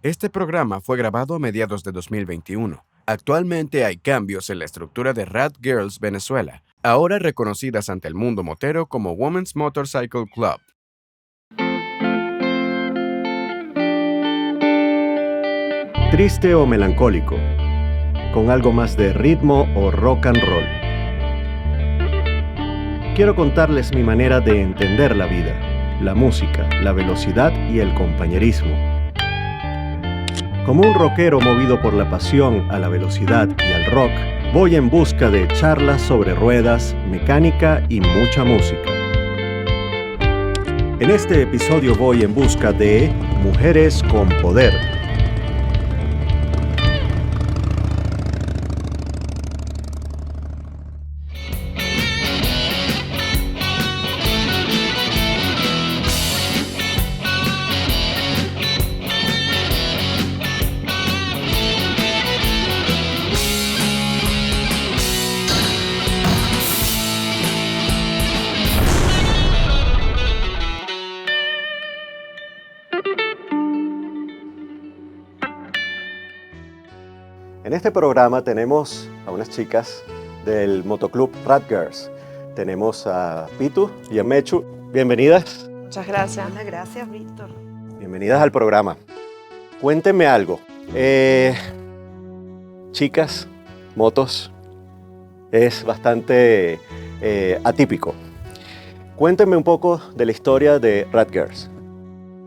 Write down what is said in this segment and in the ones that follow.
Este programa fue grabado a mediados de 2021. Actualmente hay cambios en la estructura de Rat Girls Venezuela, ahora reconocidas ante el mundo motero como Women's Motorcycle Club. Triste o melancólico, con algo más de ritmo o rock and roll. Quiero contarles mi manera de entender la vida, la música, la velocidad y el compañerismo. Como un rockero movido por la pasión a la velocidad y al rock, voy en busca de charlas sobre ruedas, mecánica y mucha música. En este episodio voy en busca de mujeres con poder. En este programa tenemos a unas chicas del motoclub Rat Girls. Tenemos a Pitu y a Mechu. Bienvenidas. Muchas gracias. Muchas gracias, Víctor. Bienvenidas al programa. Cuéntenme algo. Chicas, motos, es bastante atípico. Cuéntenme un poco de la historia de Rat Girls.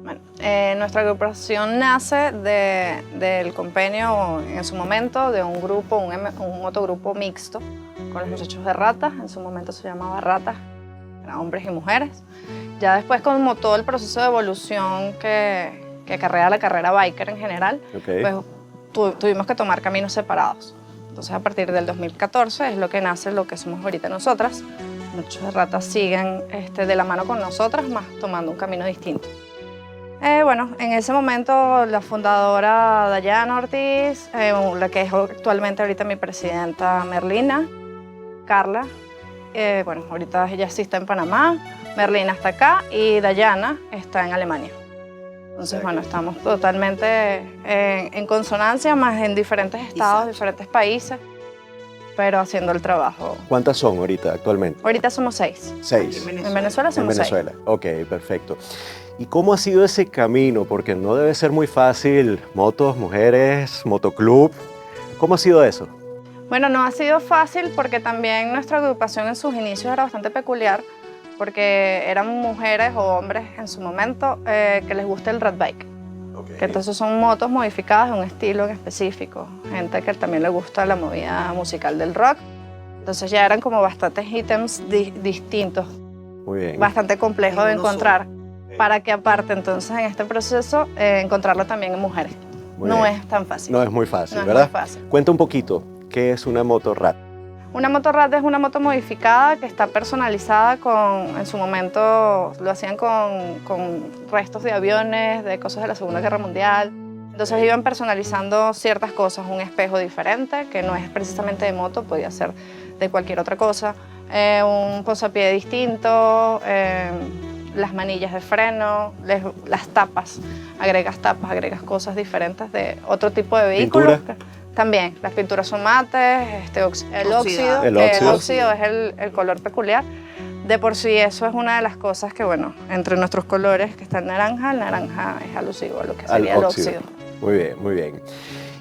Bueno, nuestra agrupación nace del convenio en su momento de un grupo, un motogrupo mixto con los muchachos de Ratas. En su momento se llamaba Ratas, eran hombres y mujeres. Ya después, como todo el proceso de evolución que acarrea la carrera biker en general, pues tuvimos que tomar caminos separados. Entonces, a partir del 2014 es lo que nace lo que somos ahorita nosotras. Muchos de Ratas siguen de la mano con nosotras, más tomando un camino distinto. Bueno, en ese momento la fundadora Dayana Ortiz, la que es actualmente ahorita mi presidenta Merlina, Carla, bueno, ahorita ella sí está en Panamá, Merlina está acá y Dayana está en Alemania. Entonces, bueno, estamos totalmente en consonancia, más en diferentes estados, diferentes países, pero haciendo el trabajo. ¿Cuántas son ahorita actualmente? Ahorita somos 6. 6. En Venezuela somos 6. En Venezuela, ok, perfecto. ¿Y cómo ha sido ese camino? Porque no debe ser muy fácil, motos, mujeres, motoclub. ¿Cómo ha sido eso? Bueno, no ha sido fácil porque también nuestra agrupación en sus inicios era bastante peculiar, porque eran mujeres o hombres en su momento que les gusta el road bike. Que entonces son motos modificadas de un estilo en específico. Gente que también le gusta la movida musical del rock. Entonces ya eran como bastantes ítems distintos. Muy bien. Bastante complejo de encontrar. Para que aparte entonces en este proceso encontrarlo también en mujeres. No es tan fácil. No es muy fácil, no ¿verdad? Es muy fácil. Cuenta un poquito, ¿qué es una moto Rat? Una moto Rat es una moto modificada que está personalizada en su momento lo hacían con restos de aviones, de cosas de la Segunda Guerra Mundial. Entonces iban personalizando ciertas cosas, un espejo diferente, que no es precisamente de moto, podía ser de cualquier otra cosa, un posapié distinto, las manillas de freno, las tapas, agregas cosas diferentes de otro tipo de vehículos. ¿Pintura? También, las pinturas son mates, el óxido. El óxido es el color peculiar. De por sí eso es una de las cosas que, bueno, entre nuestros colores que está el naranja es alusivo a lo que sería el óxido. Muy bien, muy bien.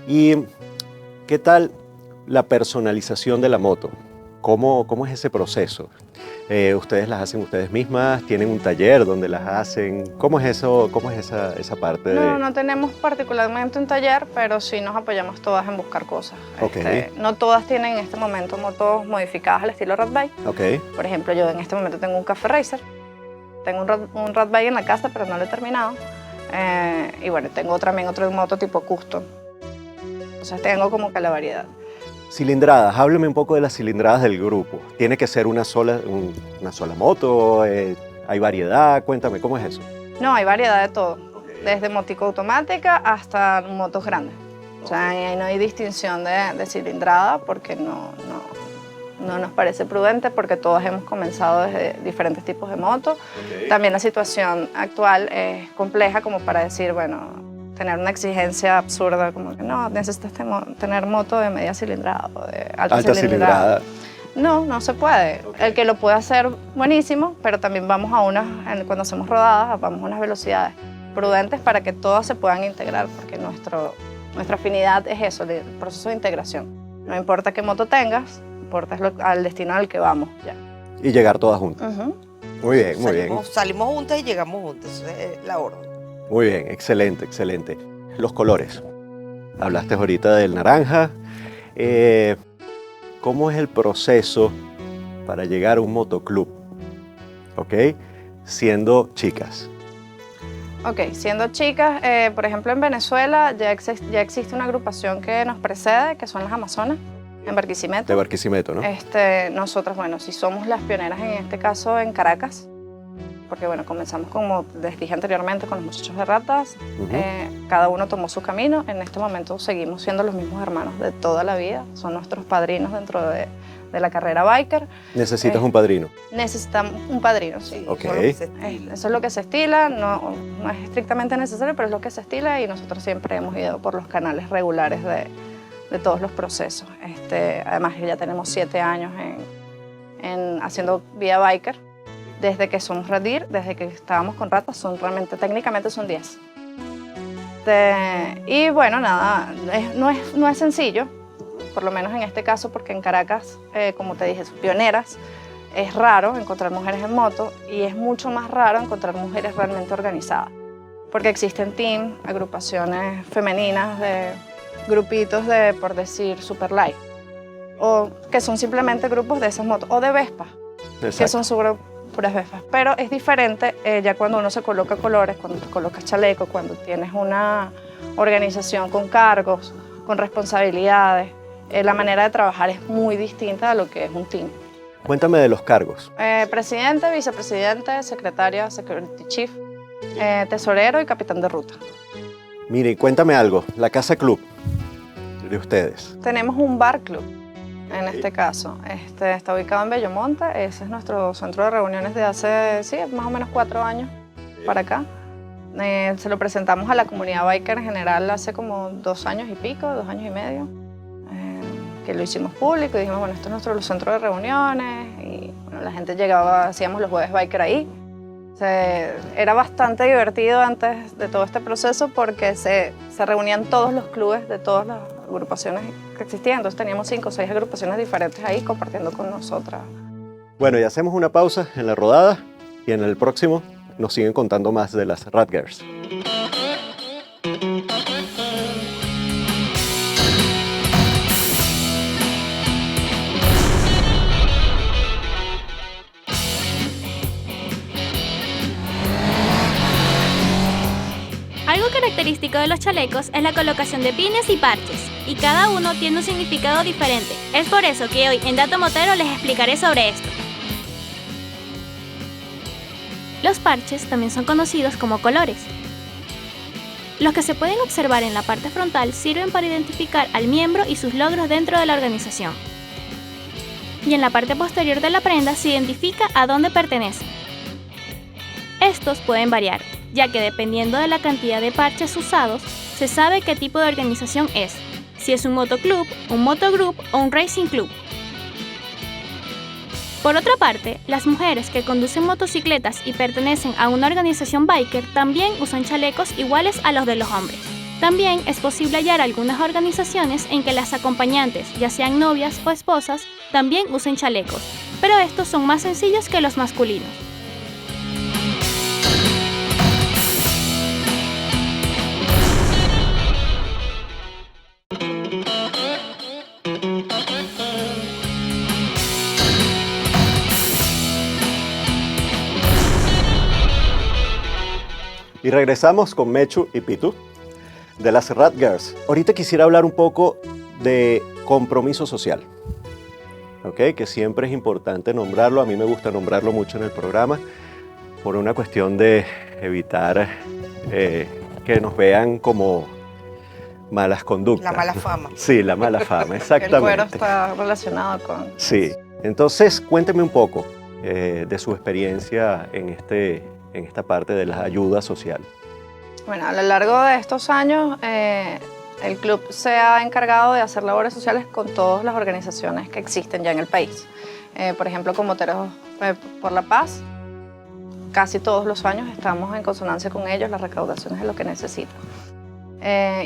¿Y qué tal la personalización de la moto? ¿Cómo es ese proceso? ¿Ustedes las hacen ustedes mismas? ¿Tienen un taller donde las hacen? ¿Cómo es eso? ¿Cómo es esa parte? No tenemos particularmente un taller, pero sí nos apoyamos todas en buscar cosas. Okay. No todas tienen en este momento motos modificadas al estilo road bike. Okay. Por ejemplo, yo en este momento tengo un Café Racer. Tengo un road bike en la casa, pero no lo he terminado. Y bueno, tengo también otro moto tipo custom. Entonces tengo como que la variedad. Cilindradas, hábleme un poco de las cilindradas del grupo. ¿Tiene que ser una sola moto? ¿Hay variedad? Cuéntame, ¿cómo es eso? No, hay variedad de todo. Desde motico automática hasta motos grandes. O sea, ahí no hay distinción de cilindrada porque no nos parece prudente porque todos hemos comenzado desde diferentes tipos de motos. También la situación actual es compleja como para decir, bueno, tener una exigencia absurda, como que no, necesitas tener moto de media cilindrada o de alta cilindrada. No, no se puede. El que lo puede hacer, buenísimo, pero también vamos cuando hacemos rodadas, vamos a unas velocidades prudentes para que todas se puedan integrar, porque nuestra afinidad es eso, el proceso de integración. No importa qué moto tengas, importa al destino al que vamos. Ya. Y llegar todas juntas. Muy bien, muy bien. Salimos juntas y llegamos juntas, esa es la orden. Muy bien, excelente, excelente. Los colores. Hablaste ahorita del naranja. ¿Cómo es el proceso para llegar a un motoclub? ¿Ok? Siendo chicas. Ok, siendo chicas, por ejemplo en Venezuela ya existe una agrupación que nos precede, que son las Amazonas, en Barquisimeto. De Barquisimeto, ¿no? Nosotras, bueno, sí somos las pioneras en este caso en Caracas, porque bueno, comenzamos como les dije anteriormente con los muchachos de ratas, cada uno tomó su camino, en este momento seguimos siendo los mismos hermanos de toda la vida, son nuestros padrinos dentro de la carrera biker. ¿Necesitas un padrino? Necesitamos un padrino, sí. Ok. Eso es lo que se estila, no es estrictamente necesario, pero es lo que se estila y nosotros siempre hemos ido por los canales regulares de todos los procesos. Además, ya tenemos 7 años haciendo vida biker. Desde que somos Radir, desde que estábamos con ratas, técnicamente son 10. Y bueno, nada, no es sencillo, por lo menos en este caso, porque en Caracas, como te dije, son pioneras, es raro encontrar mujeres en moto y es mucho más raro encontrar mujeres realmente organizadas, porque existen teams, agrupaciones femeninas, de grupitos de, por decir, super light, o que son simplemente grupos de esas motos, o de Vespa, que son puras Vespas, pero es diferente ya cuando uno se coloca colores, cuando te colocas chaleco, cuando tienes una organización con cargos, con responsabilidades. La manera de trabajar es muy distinta a lo que es un team. Cuéntame de los cargos. Presidente, vicepresidente, secretaria, security chief, tesorero y capitán de ruta. Mire, cuéntame algo, la casa club de ustedes. Tenemos un bar club, en este caso. Está ubicado en Bellomonte, ese es nuestro centro de reuniones de hace, más o menos 4 años para acá. Se lo presentamos a la comunidad biker en general hace como 2 años y pico, 2 años y medio. Que lo hicimos público y dijimos, bueno, esto es nuestro centro de reuniones y bueno, la gente llegaba, hacíamos los jueves biker ahí. Era bastante divertido antes de todo este proceso porque se reunían todos los clubes de todas las agrupaciones que existían, entonces teníamos 5 o 6 agrupaciones diferentes ahí compartiendo con nosotras. Bueno, y hacemos una pausa en la rodada y en el próximo nos siguen contando más de las Rat Girls. Algo característico de los chalecos es la colocación de pines y parches, y cada uno tiene un significado diferente. Es por eso que hoy en Dato Motero les explicaré sobre esto. Los parches también son conocidos como colores. Los que se pueden observar en la parte frontal sirven para identificar al miembro y sus logros dentro de la organización. Y en la parte posterior de la prenda se identifica a dónde pertenece. Estos pueden variar, ya que dependiendo de la cantidad de parches usados, se sabe qué tipo de organización es, si es un motoclub, un motogroup o un racing club. Por otra parte, las mujeres que conducen motocicletas y pertenecen a una organización biker también usan chalecos iguales a los de los hombres. También es posible hallar algunas organizaciones en que las acompañantes, ya sean novias o esposas, también usen chalecos, pero estos son más sencillos que los masculinos. Y regresamos con Mechu y Pitu de las Rat Girls. Ahorita quisiera hablar un poco de compromiso social, ¿ok? Que siempre es importante nombrarlo. A mí me gusta nombrarlo mucho en el programa por una cuestión de evitar que nos vean como malas conductas. La mala fama. Sí, la mala fama, exactamente. El cuero está relacionado con... Sí. Entonces, cuénteme un poco de su experiencia en esta parte de la ayuda social. Bueno, a lo largo de estos años, el club se ha encargado de hacer labores sociales con todas las organizaciones que existen ya en el país. Por ejemplo, con Moteros por la Paz, casi todos los años estamos en consonancia con ellos, las recaudaciones de lo que necesitan.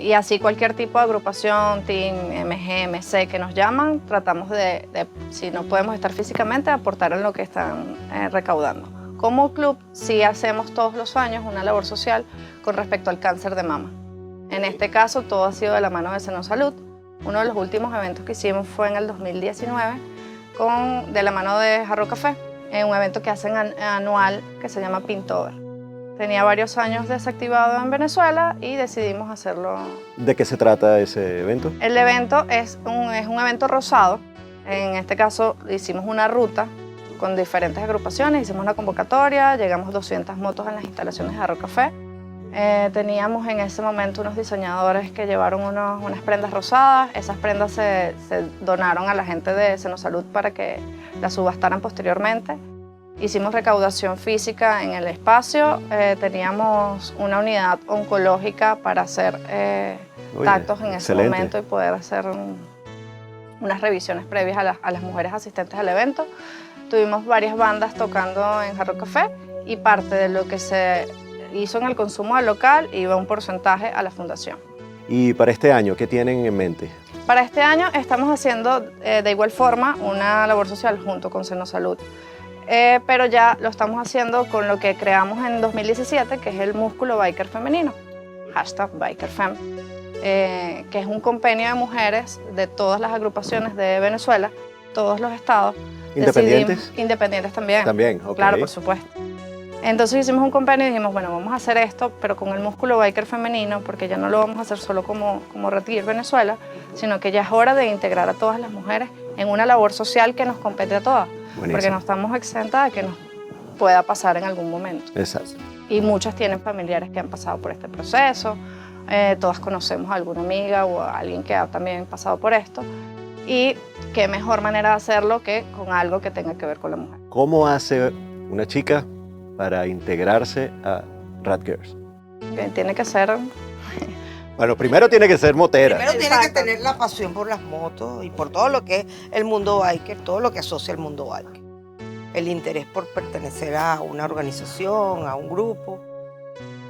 Y así cualquier tipo de agrupación, team, MG, MC que nos llaman, tratamos de, si no podemos estar físicamente, aportar en lo que están recaudando. Como club sí hacemos todos los años una labor social con respecto al cáncer de mama. En este caso todo ha sido de la mano de Seno Salud. Uno de los últimos eventos que hicimos fue en el 2019 de la mano de Jarro Café, en un evento que hacen anual que se llama Pintover. Tenía varios años desactivado en Venezuela y decidimos hacerlo. ¿De qué se trata ese evento? El evento es un evento rosado. En este caso hicimos una ruta con diferentes agrupaciones, hicimos una convocatoria, llegamos 200 motos en las instalaciones de Jarro Café. Teníamos en ese momento unos diseñadores que llevaron unas prendas rosadas. Esas prendas se donaron a la gente de Seno Salud para que las subastaran posteriormente. Hicimos recaudación física en el espacio, teníamos una unidad oncológica para hacer tactos en ese momento y poder hacer unas revisiones previas a las mujeres asistentes al evento. Tuvimos varias bandas tocando en Jarro Café y parte de lo que se hizo en el consumo local iba un porcentaje a la fundación. ¿Y para este año qué tienen en mente? Para este año estamos haciendo de igual forma una labor social junto con Seno Salud. Pero ya lo estamos haciendo con lo que creamos en 2017, que es el músculo biker femenino, #BikerFem, que es un compendio de mujeres de todas las agrupaciones de Venezuela, todos los estados. ¿Independientes? Independientes también. También, ok. Claro, por supuesto. Entonces hicimos un compendio y dijimos, bueno, vamos a hacer esto, pero con el músculo biker femenino, porque ya no lo vamos a hacer solo como Red Gear Venezuela, sino que ya es hora de integrar a todas las mujeres en una labor social que nos compete a todas. Buenísimo. Porque no estamos exentas de que nos pueda pasar en algún momento. Exacto. Y muchas tienen familiares que han pasado por este proceso, todas conocemos a alguna amiga o a alguien que ha también pasado por esto. Y qué mejor manera de hacerlo que con algo que tenga que ver con la mujer. ¿Cómo hace una chica para integrarse a Rat Girls? Que tiene que ser... Bueno, primero tiene que ser motera. Primero tiene que Exacto. tener la pasión por las motos y por todo lo que es el mundo biker, todo lo que asocia al mundo biker. El interés por pertenecer a una organización, a un grupo.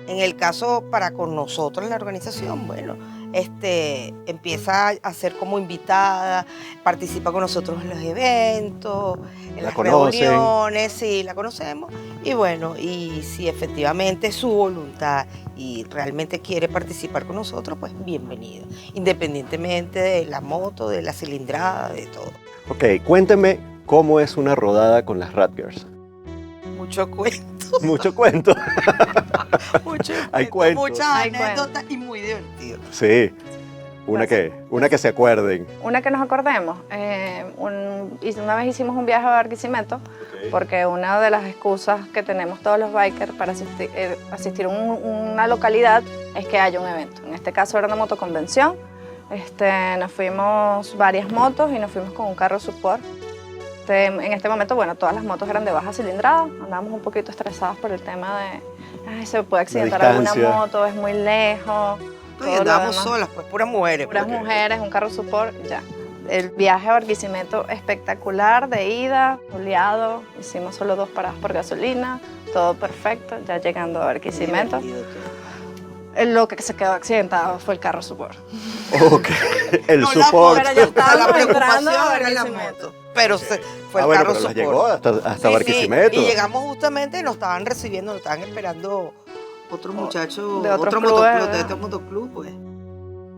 En el caso para con nosotros en la organización, bueno, empieza a ser como invitada, participa con nosotros en los eventos, en las reuniones, sí, la conocemos. Y bueno, y si efectivamente es su voluntad y realmente quiere participar con nosotros, pues bienvenida. Independientemente de la moto, de la cilindrada, de todo. Ok, cuénteme cómo es una rodada con las Rat Girls. Mucho cuento. Mucho cuento. Hay cuentos. Muchas Hay anécdotas y muy divertido. Sí. Una que se acuerden. Una que nos acordemos. Una vez hicimos un viaje a Barquisimeto, porque una de las excusas que tenemos todos los bikers para asistir a una localidad es que haya un evento. En este caso era una motoconvención. Nos fuimos varias motos y nos fuimos con un carro support. En este momento, bueno, todas las motos eran de baja cilindrada. Andábamos un poquito estresados por el tema de se puede accidentar alguna distancia. moto, es muy lejos. Y todo lo andábamos demás. solas, pues puras mujeres. Puras porque- mujeres, un carro support, ya. El viaje a Barquisimeto espectacular, de ida, soleado. Hicimos solo 2 paradas por gasolina, todo perfecto. Ya llegando a Barquisimeto, Divertido todo. lo que se quedó accidentado fue el carro support. Ok. El No la support. Pero ya estábamos la preocupación entrando a era la Barquisimeto. moto. Pero fue el Bueno, carro pero las support. llegó hasta Sí, Barquisimeto. sí, y llegamos justamente y nos estaban recibiendo, nos estaban esperando otros muchachos de otros otro clubes, motoclub, de ¿verdad? este motoclub, pues.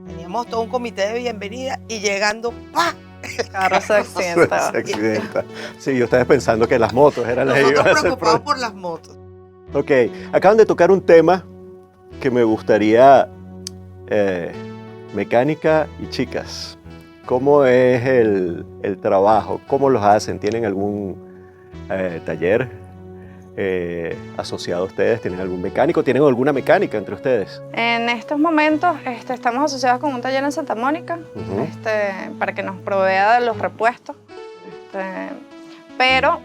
Teníamos todo un comité de bienvenida y llegando, ¡pa! El carro se Se accidentaba. accidenta. Sí, y ustedes pensando que las motos eran las que iban Nosotros a ser preocupados por las motos. Ok, acaban de tocar un tema que me gustaría, mecánica y chicas. ¿Cómo es el trabajo? ¿Cómo los hacen? ¿Tienen algún taller asociado a ustedes? ¿Tienen algún mecánico? ¿Tienen alguna mecánica entre ustedes? En estos momentos estamos asociados con un taller en Santa Mónica, Ujú. para que nos provea de los repuestos. Pero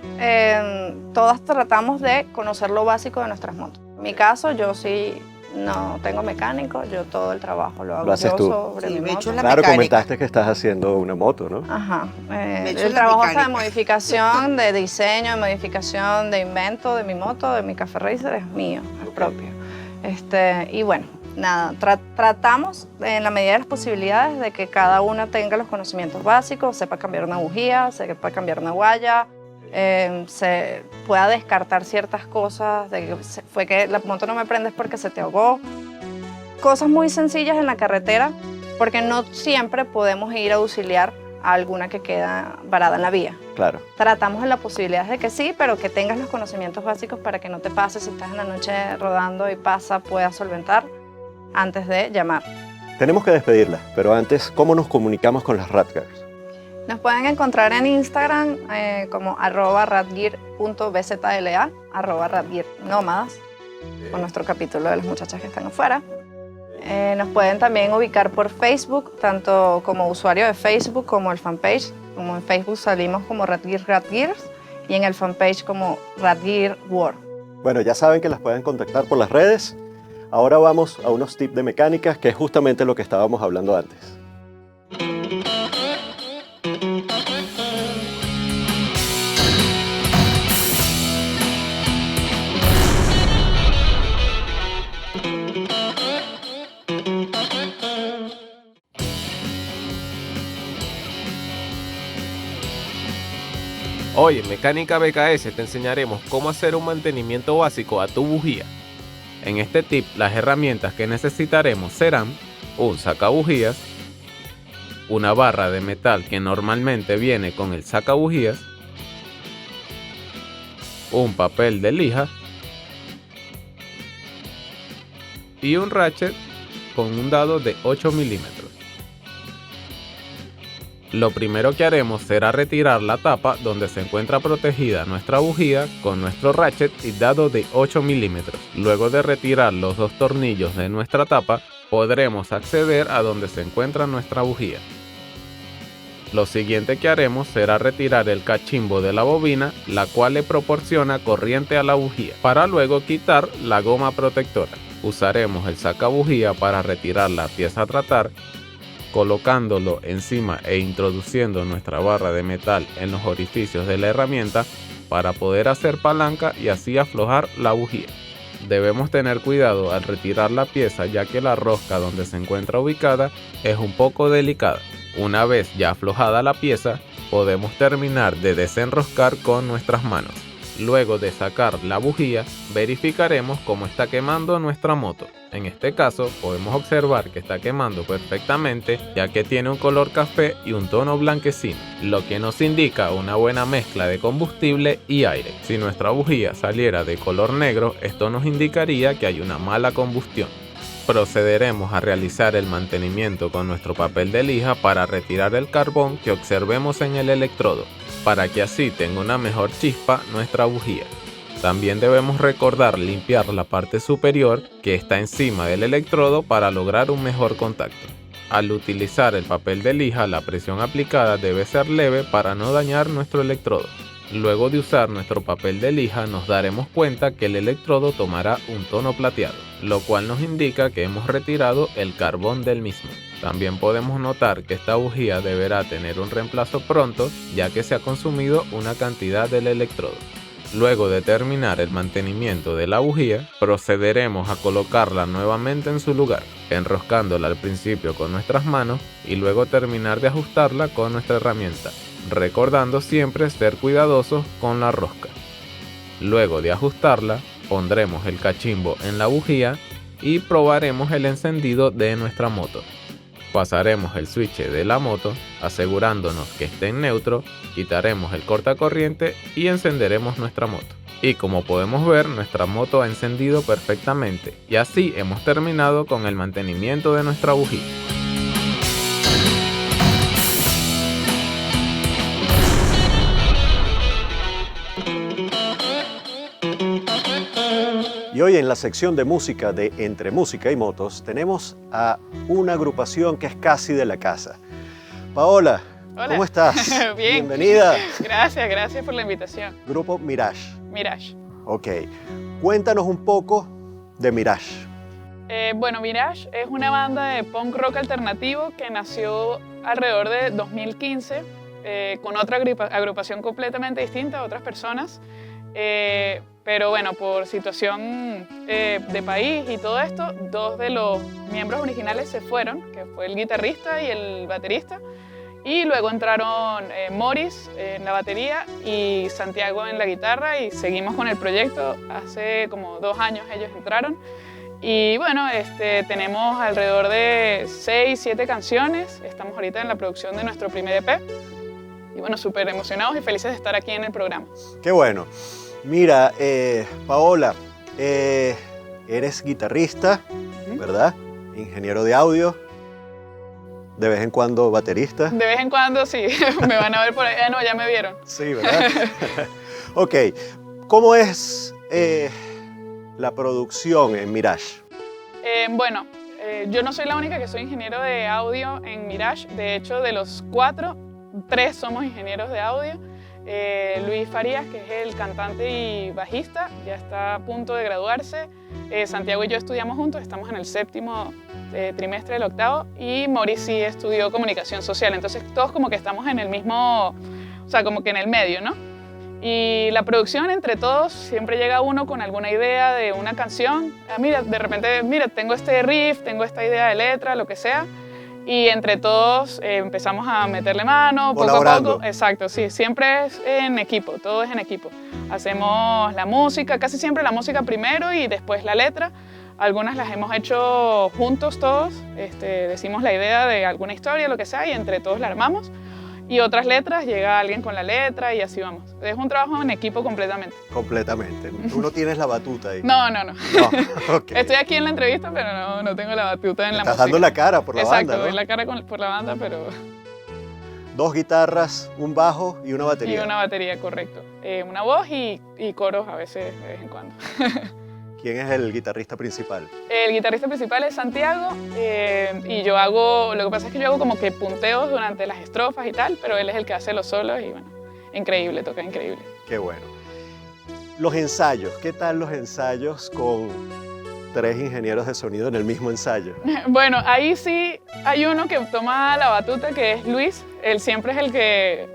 todas tratamos de conocer lo básico de nuestras motos. En mi caso, yo sí no tengo mecánico, yo todo el trabajo lo hago Lo haces yo tú. sobre Sí, mi me moto. echo la Claro, mecánica. comentaste que estás haciendo una moto, ¿no? Ajá. echo El la trabajo hasta de mecánica. modificación, de diseño, de modificación, de invento de mi moto, de mi Café Racer es mío, es propio. Y bueno, nada, tratamos en la medida de las posibilidades de que cada una tenga los conocimientos básicos, sepa cambiar una bujía, sepa cambiar una guaya, se pueda descartar ciertas cosas, de que fue que la moto no me prendes porque se te ahogó. Cosas muy sencillas en la carretera, porque no siempre podemos ir a auxiliar a alguna que queda varada en la vía. Claro. Tratamos en la posibilidad de que sí, pero que tengas los conocimientos básicos para que no te pase si estás en la noche rodando y pasa, puedas solventar antes de llamar. Tenemos que despedirla, pero antes, ¿cómo nos comunicamos con las Rat Girls? Nos pueden encontrar en Instagram como @ratgear.bzla, @ratgearnómadas, con nuestro capítulo de las muchachas que están afuera. Nos pueden también ubicar por Facebook, tanto como usuario de Facebook como el fanpage. Como en Facebook salimos como Ratgears y en el fanpage como Ratgear World. Bueno, ya saben que las pueden contactar por las redes. Ahora vamos a unos tips de mecánica, que es justamente lo que estábamos hablando antes. Hoy en Mecánica BKS te enseñaremos cómo hacer un mantenimiento básico a tu bujía. En este tip, las herramientas que necesitaremos serán un sacabujías, una barra de metal que normalmente viene con el sacabujías, un papel de lija y un ratchet con un dado de 8 milímetros. Lo primero que haremos será retirar la tapa donde se encuentra protegida nuestra bujía con nuestro ratchet y dado de 8 milímetros. Luego de retirar los dos tornillos de nuestra tapa, podremos acceder a donde se encuentra nuestra bujía. Lo siguiente que haremos será retirar el cachimbo de la bobina, la cual le proporciona corriente a la bujía, para luego quitar la goma protectora. Usaremos el sacabujía para retirar la pieza a tratar, colocándolo encima e introduciendo nuestra barra de metal en los orificios de la herramienta para poder hacer palanca y así aflojar la bujía. Debemos tener cuidado al retirar la pieza, ya que la rosca donde se encuentra ubicada es un poco delicada. Una vez ya aflojada la pieza, podemos terminar de desenroscar con nuestras manos. Luego de sacar la bujía, verificaremos cómo está quemando nuestra moto. En este caso, podemos observar que está quemando perfectamente, ya que tiene un color café y un tono blanquecino, lo que nos indica una buena mezcla de combustible y aire. Si nuestra bujía saliera de color negro, esto nos indicaría que hay una mala combustión. Procederemos a realizar el mantenimiento con nuestro papel de lija para retirar el carbón que observemos en el electrodo, para que así tenga una mejor chispa nuestra bujía. También debemos recordar limpiar la parte superior que está encima del electrodo para lograr un mejor contacto. Al utilizar el papel de lija, la presión aplicada debe ser leve para no dañar nuestro electrodo. Luego de usar nuestro papel de lija, nos daremos cuenta que el electrodo tomará un tono plateado, lo cual nos indica que hemos retirado el carbón del mismo. También podemos notar que esta bujía deberá tener un reemplazo pronto, ya que se ha consumido una cantidad del electrodo. Luego de terminar el mantenimiento de la bujía, procederemos a colocarla nuevamente en su lugar, enroscándola al principio con nuestras manos y luego terminar de ajustarla con nuestra herramienta, recordando siempre ser cuidadosos con la rosca. Luego de ajustarla, pondremos el cachimbo en la bujía y probaremos el encendido de nuestra moto. Pasaremos el switch de la moto, asegurándonos que esté en neutro, quitaremos el cortacorriente y encenderemos nuestra moto. Y como podemos ver, nuestra moto ha encendido perfectamente y así hemos terminado con el mantenimiento de nuestra bujía. Y hoy en la sección de música de Entre Música y Motos tenemos a una agrupación que es casi de la casa. Paola, Hola. ¿cómo estás? Bien. Bienvenida. Gracias por la invitación. Grupo Mirage. Mirage. Ok, cuéntanos un poco de Mirage. Bueno, Mirage es una banda de punk rock alternativo que nació alrededor de 2015 con otra agrupación completamente distinta, otras personas. Pero bueno, por situación de país y todo esto, dos de los miembros originales se fueron, que fue el guitarrista y el baterista. Y luego entraron Morris en la batería y Santiago en la guitarra y seguimos con el proyecto. Hace como 2 años ellos entraron. Y bueno, tenemos alrededor de 6, 7 canciones. Estamos ahorita en la producción de nuestro primer EP. Y bueno, súper emocionados y felices de estar aquí en el programa. Qué bueno. Mira, Paola, eres guitarrista, ¿verdad? Ingeniero de audio, de vez en cuando baterista. De vez en cuando sí, me van a ver por ahí. No, ya me vieron. Sí, ¿verdad? Ok, ¿cómo es la producción en Mirage? Bueno, yo no soy la única que soy ingeniero de audio en Mirage. De hecho, de los 4, 3 somos ingenieros de audio. Luis Farías, que es el cantante y bajista, ya está a punto de graduarse. Santiago y yo estudiamos juntos, estamos en el 7º trimestre del 8º, y Maurice sí estudió comunicación social. Entonces todos como que estamos en el mismo, o sea, como que en el medio, ¿no? Y la producción entre todos, siempre llega uno con alguna idea de una canción. Mira, de repente, mira, tengo este riff, tengo esta idea de letra, lo que sea. Y entre todos empezamos a meterle mano, poco a poco. Exacto, sí, siempre es en equipo, todo es en equipo. Hacemos la música, casi siempre la música primero y después la letra. Algunas las hemos hecho juntos todos, decimos la idea de alguna historia, lo que sea, y entre todos la armamos. Y otras letras, llega alguien con la letra y así vamos. Es un trabajo en equipo completamente. Completamente. Tú no tienes la batuta ahí. No. Okay. Estoy aquí en la entrevista, pero no tengo la batuta en la música. Estás dando la cara por la banda, Exacto, ¿no? doy la cara por la banda, pero... 2 guitarras, un bajo y una batería. Y una batería, correcto. Una voz y coros a veces, de vez en cuando. ¿Quién es el guitarrista principal? El guitarrista principal es Santiago y yo hago, lo que pasa es que yo hago como que punteos durante las estrofas y tal, pero él es el que hace los solos y bueno, increíble, toca increíble. Qué bueno. Los ensayos, ¿qué tal los ensayos con 3 ingenieros de sonido en el mismo ensayo? Bueno, ahí sí hay uno que toma la batuta, que es Luis. Él siempre es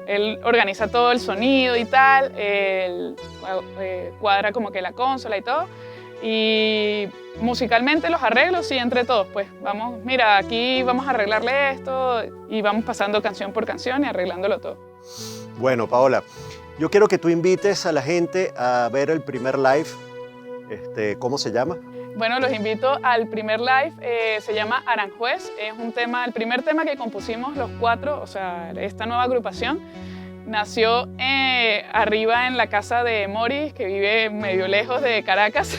él organiza todo el sonido y tal, él cuadra como que la consola y todo. Y musicalmente los arreglos, sí, entre todos, pues vamos, mira, aquí vamos a arreglarle esto y vamos pasando canción por canción y arreglándolo todo. Bueno, Paola, yo quiero que tú invites a la gente a ver el primer live. ¿Cómo se llama? Bueno, los invito al primer live, se llama Aranjuez, es un tema, el primer tema que compusimos los 4, o sea, esta nueva agrupación. Nació arriba en la casa de Morris, que vive medio lejos de Caracas.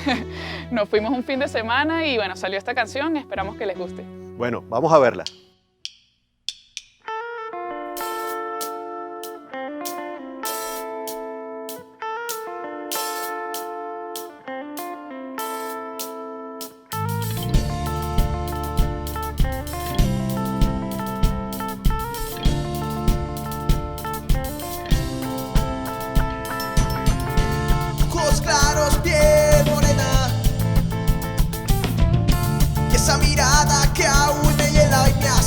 Nos fuimos un fin de semana y bueno, salió esta canción, esperamos que les guste. Bueno, vamos a verla. Ojos claros, piel morena, y esa mirada que aún me hiela y me hace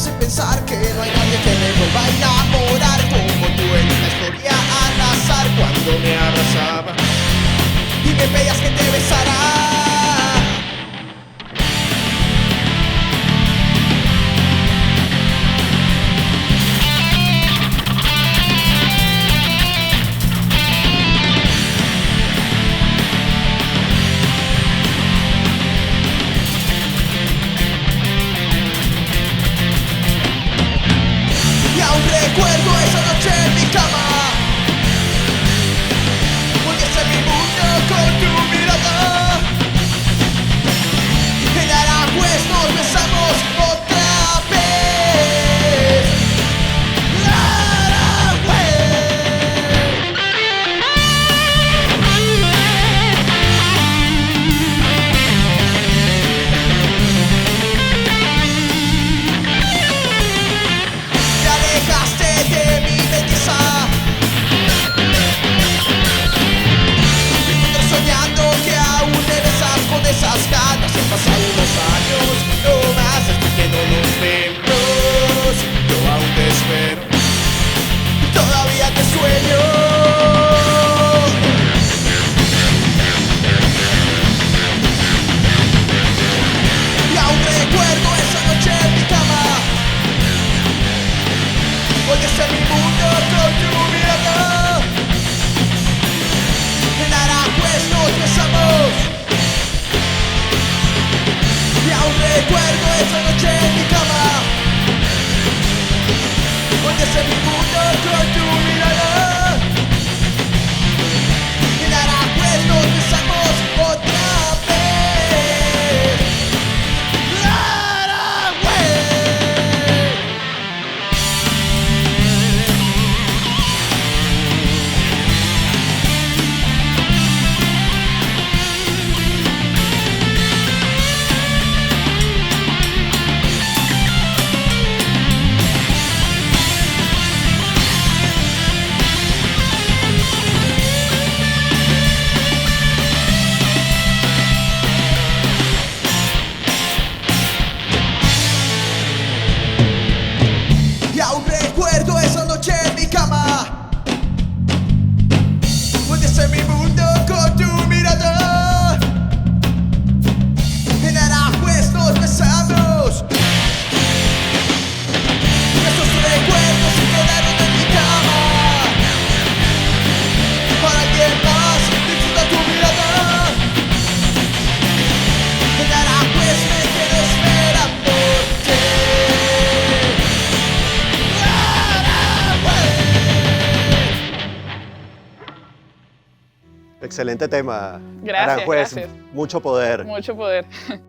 Excelente tema. Gracias, Aranjuez, gracias. mucho poder. Mucho poder.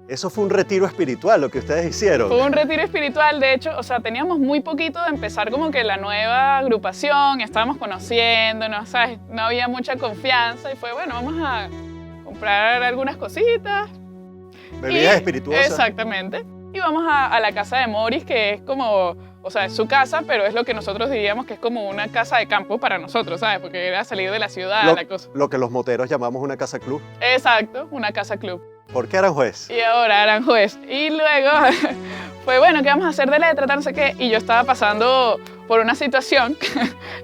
Eso fue un retiro espiritual lo que ustedes hicieron. Fue un retiro espiritual, de hecho, o sea, teníamos muy poquito de empezar como que la nueva agrupación, estábamos conociéndonos, ¿sabes? No había mucha confianza y fue, bueno, vamos a comprar algunas cositas. Bebidas espirituosas. Exactamente. Y vamos a la casa de Morris, que es como, o sea, es su casa, pero es lo que nosotros diríamos que es como una casa de campo para nosotros, ¿sabes? Porque era salir de la ciudad, la cosa. Lo que los moteros llamamos una casa club. Exacto, una casa club. ¿Por qué Aranjuez? Y ahora Aranjuez. Y luego fue, bueno, ¿qué vamos a hacer de letra? No sé qué. Y yo estaba pasando por una situación.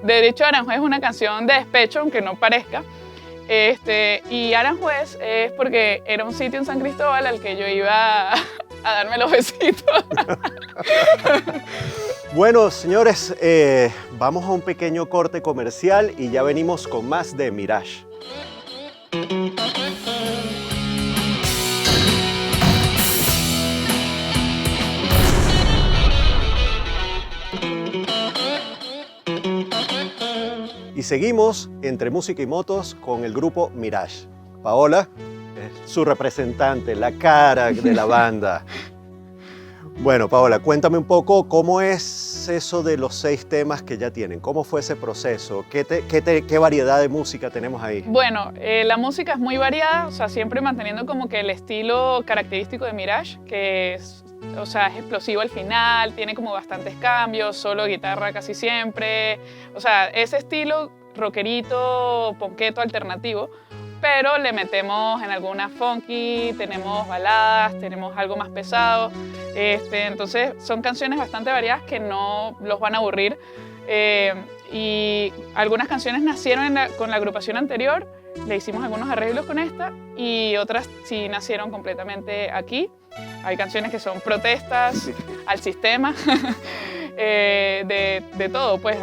De hecho, Aranjuez es una canción de despecho, aunque no parezca. Y Aranjuez es porque era un sitio en San Cristóbal al que yo iba a darme los besitos. Bueno, señores, vamos a un pequeño corte comercial y ya venimos con más de Mirage. Y seguimos entre música y motos con el grupo Mirage. Paola es su representante, la cara de la banda. Bueno, Paola, cuéntame un poco cómo es eso de los 6 temas que ya tienen. ¿Cómo fue ese proceso? ¿Qué variedad de música tenemos ahí? Bueno, la música es muy variada, o sea, siempre manteniendo como que el estilo característico de Mirage, que es, o sea, es explosivo al final, tiene como bastantes cambios, solo guitarra casi siempre. O sea, ese estilo rockerito, ponqueto, alternativo. Pero le metemos en algunas funky, tenemos baladas, tenemos algo más pesado. Entonces son canciones bastante variadas que no los van a aburrir. Y algunas canciones nacieron con la agrupación anterior, le hicimos algunos arreglos con esta y otras sí nacieron completamente aquí. Hay canciones que son protestas al sistema, de todo, pues.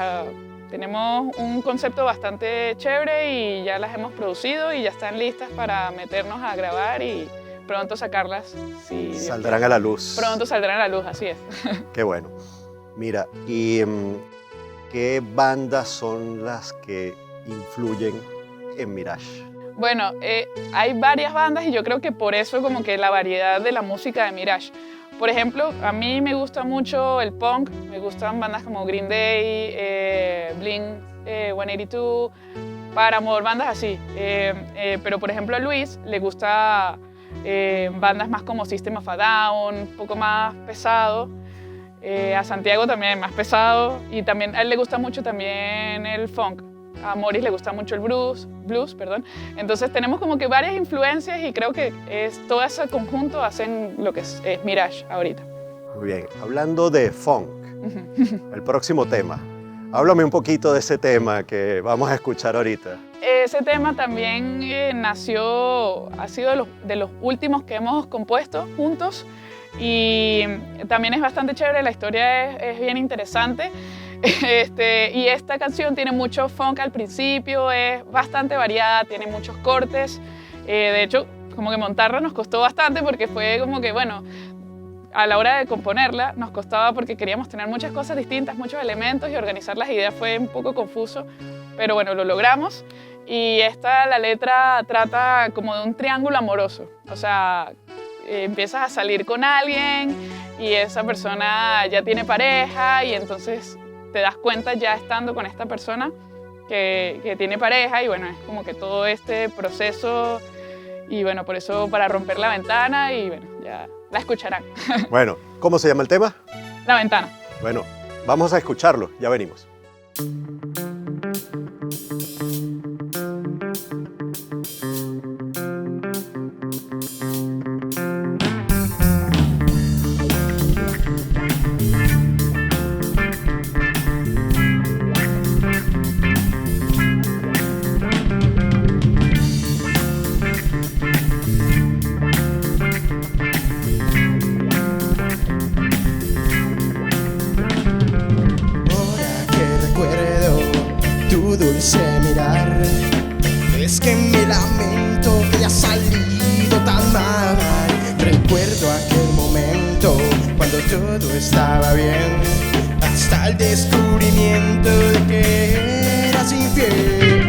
Tenemos un concepto bastante chévere y ya las hemos producido y ya están listas para meternos a grabar y pronto sacarlas. Si saldrán a la luz. Pronto saldrán a la luz, así es. Qué bueno. Mira, ¿y qué bandas son las que influyen en Mirage? Bueno, hay varias bandas y yo creo que por eso como que la variedad de la música de Mirage. Por ejemplo, a mí me gusta mucho el punk, me gustan bandas como Green Day, Blink-182, Paramore, bandas así. Pero por ejemplo a Luis le gusta bandas más como System of a Down, un poco más pesado. A Santiago también más pesado y también a él le gusta mucho también el funk. A Morris le gusta mucho el blues. Entonces tenemos como que varias influencias y creo que todo ese conjunto hacen lo que es Mirage ahorita. Muy bien, hablando de funk, el próximo tema. Háblame un poquito de ese tema que vamos a escuchar ahorita. Ese tema también ha sido de los últimos que hemos compuesto juntos y también es bastante chévere, la historia es bien interesante. Y esta canción tiene mucho funk al principio, es bastante variada, tiene muchos cortes. De hecho, como que montarla nos costó bastante porque fue como que, bueno, a la hora de componerla nos costaba porque queríamos tener muchas cosas distintas, muchos elementos y organizar las ideas fue un poco confuso, pero bueno, lo logramos. Y la letra trata como de un triángulo amoroso, o sea, empiezas a salir con alguien y esa persona ya tiene pareja y entonces te das cuenta ya estando con esta persona que tiene pareja y bueno, es como que todo este proceso y bueno, por eso para romper la ventana y bueno, ya la escucharán. Bueno, ¿cómo se llama el tema? La ventana. Bueno, vamos a escucharlo, ya venimos. Dulce mirar, es que me lamento que haya salido tan mal. Recuerdo aquel momento cuando todo estaba bien, hasta el descubrimiento de que eras infiel.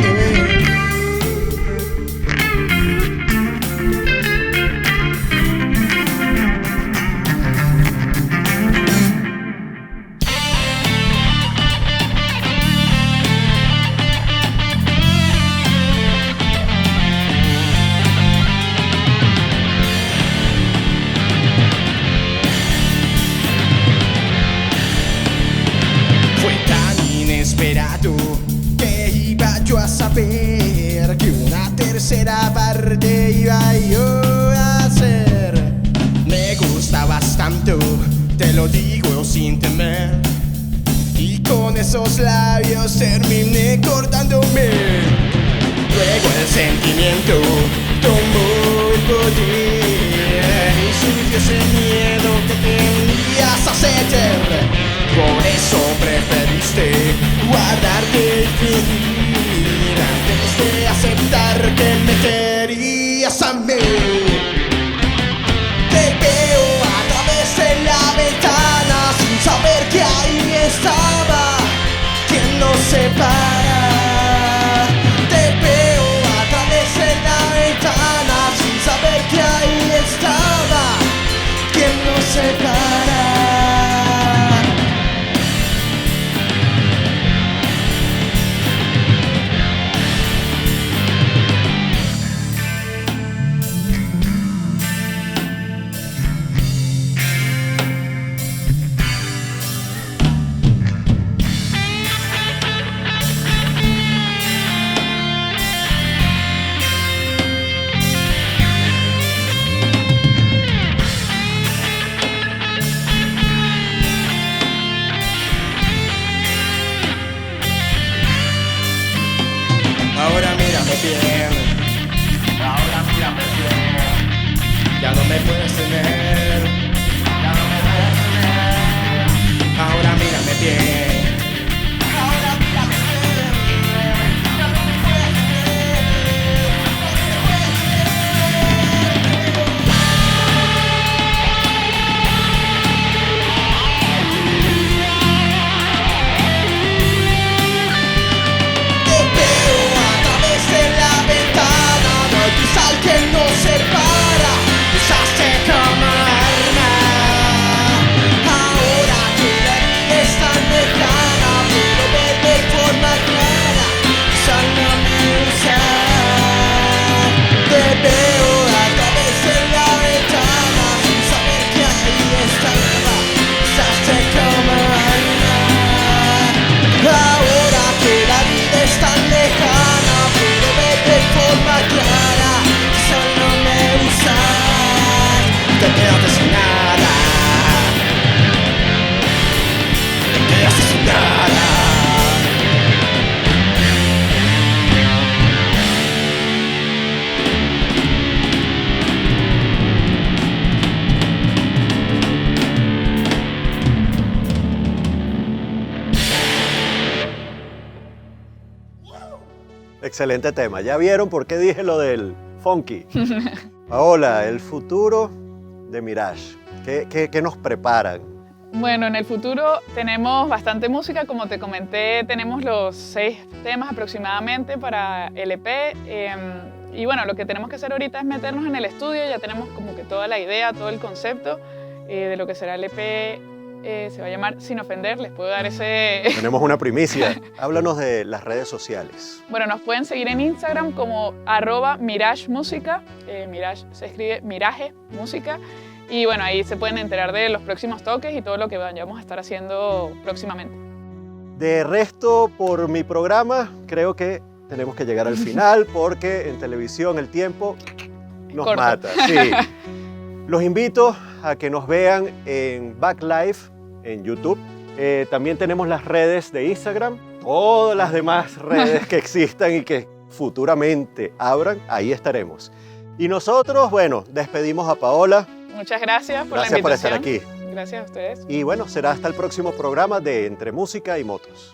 saber que una tercera parte iba yo a hacer. Me gustabas tanto, te lo digo sin temer, y con esos labios terminé cortándome. Luego el sentimiento tomó el poder y surgió ese miedo que tenías a ceder. Por eso preferiste guardarte el fin antes de aceptar que me querías a mí. Te veo a través de la ventana sin saber que ahí estaba quien nos separa. Te veo a través de la ventana sin saber que ahí estaba quien nos separa. Ahora mírame bien, ahora mírame bien, ya no me puedes tener, ya no me puedes tener. Ahora mírame bien, ahora mírame bien, ya no me puedes tener, no me puedes al que nos separa, usaste como alma. Ahora que la vida es tan lejana, puedo ver de forma clara, ya no me usas. Te veo a través de la ventana, sin saber que ahí estaba, usaste como alma. Ahora que la vida es tan lejana, puedo ver de forma clara, te quedaste sin nada, te quedaste sin nada. Excelente tema. ¿Ya vieron por qué dije lo del funky? Paola, el futuro de Mirage, ¿qué nos preparan? Bueno, en el futuro tenemos bastante música, como te comenté, tenemos los 6 temas aproximadamente para el EP. Y bueno, lo que tenemos que hacer ahorita es meternos en el estudio, ya tenemos como que toda la idea, todo el concepto de lo que será el EP. Se va a llamar Sin Ofender, les puedo dar ese... Tenemos una primicia. Háblanos de las redes sociales. Bueno, nos pueden seguir en Instagram como @MirageMusica. Mirage se escribe Mirage Música. Y bueno, ahí se pueden enterar de los próximos toques y todo lo que vayamos a estar haciendo próximamente. De resto, por mi programa, creo que tenemos que llegar al final porque en televisión el tiempo nos corto. mata. Sí. Los invito a que nos vean en Backlife, en YouTube. También tenemos las redes de Instagram, todas las demás redes que existan y que futuramente abran, ahí estaremos. Y nosotros, bueno, despedimos a Paola. Muchas gracias por la Gracias por invitación. estar aquí. Gracias a ustedes. Y bueno, será hasta el próximo programa de Entre Música y Motos.